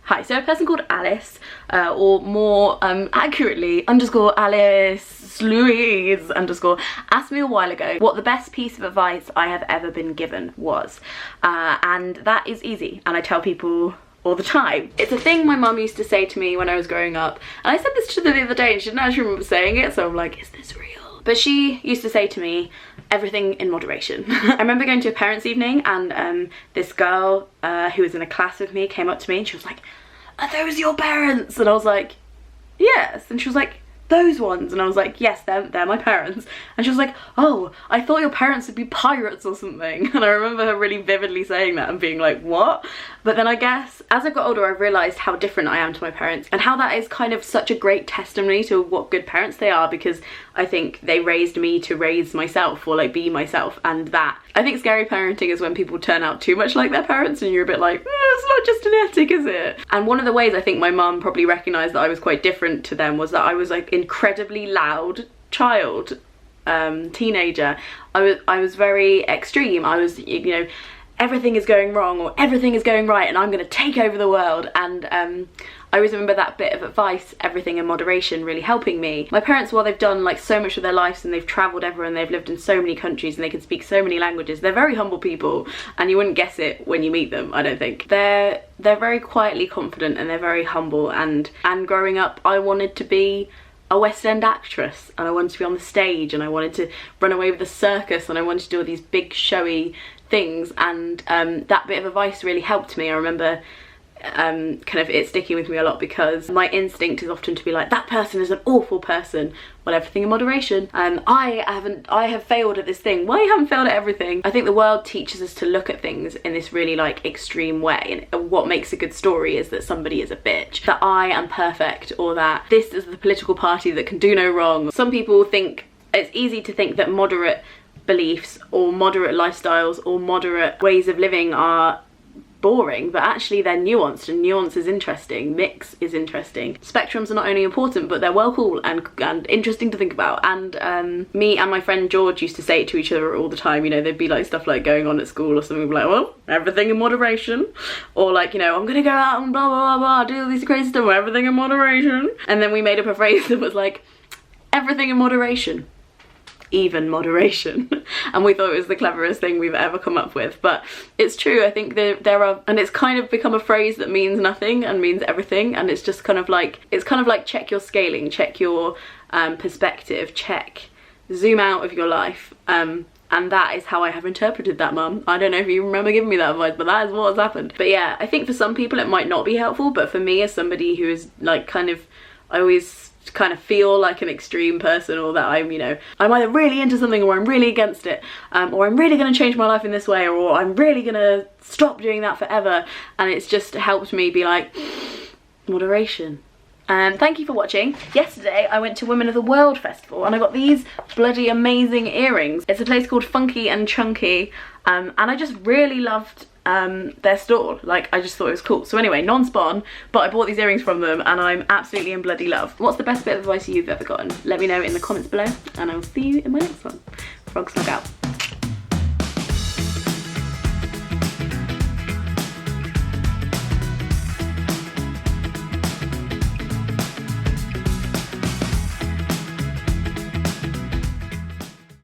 Hi, so a person called Alice, or more accurately, _Alice Louise _ asked me a while ago what the best piece of advice I have ever been given was. And that is easy, and I tell people all the time. It's a thing my mum used to say to me when I was growing up, and I said this to her the other day and she didn't actually remember saying it, so I'm like, is this real? But she used to say to me, everything in moderation. I remember going to a parents' evening, and this girl who was in a class with me came up to me and she was like, are those your parents? And I was like, yes. And she was like, those ones? And I was like, yes, they're my parents. And she was like, oh, I thought your parents would be pirates or something. And I remember her really vividly saying that and being like, what? But then I guess as I've got older, I've realised how different I am to my parents, and how that is kind of such a great testimony to what good parents they are, because I think they raised me to raise myself, or like be myself. And that, I think scary parenting is when people turn out too much like their parents and you're a bit like, it's not just genetic, is it? And one of the ways I think my mum probably recognised that I was quite different to them was that I was like incredibly loud child, teenager. I was very extreme. I was, you know, everything is going wrong or everything is going right and I'm gonna take over the world. And I always remember that bit of advice, everything in moderation, really helping me. My parents, while they've done like so much of their lives and they've travelled everywhere and they've lived in so many countries and they can speak so many languages, they're very humble people, and you wouldn't guess it when you meet them, I don't think. They're very quietly confident and they're very humble, and growing up I wanted to be a West End actress, and I wanted to be on the stage, and I wanted to run away with the circus, and I wanted to do all these big showy things, and that bit of advice really helped me. I remember kind of it sticking with me a lot, because my instinct is often to be like, that person is an awful person. Well, everything in moderation. I have failed at this thing. Well, you haven't failed at everything. I think the world teaches us to look at things in this really like extreme way, and what makes a good story is that somebody is a bitch, that I am perfect, or that this is the political party that can do no wrong. Some people think it's easy to think that moderate beliefs or moderate lifestyles or moderate ways of living are boring, but actually they're nuanced, and nuance is interesting, mix is interesting. Spectrums are not only important, but they're well cool and interesting to think about. And me and my friend George used to say it to each other all the time, you know, there'd be like stuff like going on at school or something, we'd be like, well, everything in moderation, or like, you know, I'm gonna go out and blah blah blah blah, do all these crazy stuff, everything in moderation. And then we made up a phrase that was like, everything in moderation, even moderation. And we thought it was the cleverest thing we've ever come up with. But it's true, I think there are, and it's kind of become a phrase that means nothing and means everything, and it's just kind of like, it's kind of like check your scaling, check your perspective, zoom out of your life. And that is how I have interpreted that, Mum. I don't know if you remember giving me that advice, but that is what has happened. But yeah, I think for some people it might not be helpful, but for me, as somebody who is like kind of, I always kind of feel like an extreme person, or that I'm, you know, I'm either really into something or I'm really against it, or I'm really going to change my life in this way, or I'm really going to stop doing that forever. And it's just helped me be like, moderation. And thank you for watching. Yesterday I went to Women of the World Festival and I got these bloody amazing earrings. It's a place called Funky and Chunky, and I just really loved their store. Like, I just thought it was cool. So anyway, non-spawn, but I bought these earrings from them and I'm absolutely in bloody love. What's the best bit of advice you've ever gotten? Let me know in the comments below, and I will see you in my next one. Frog slug out.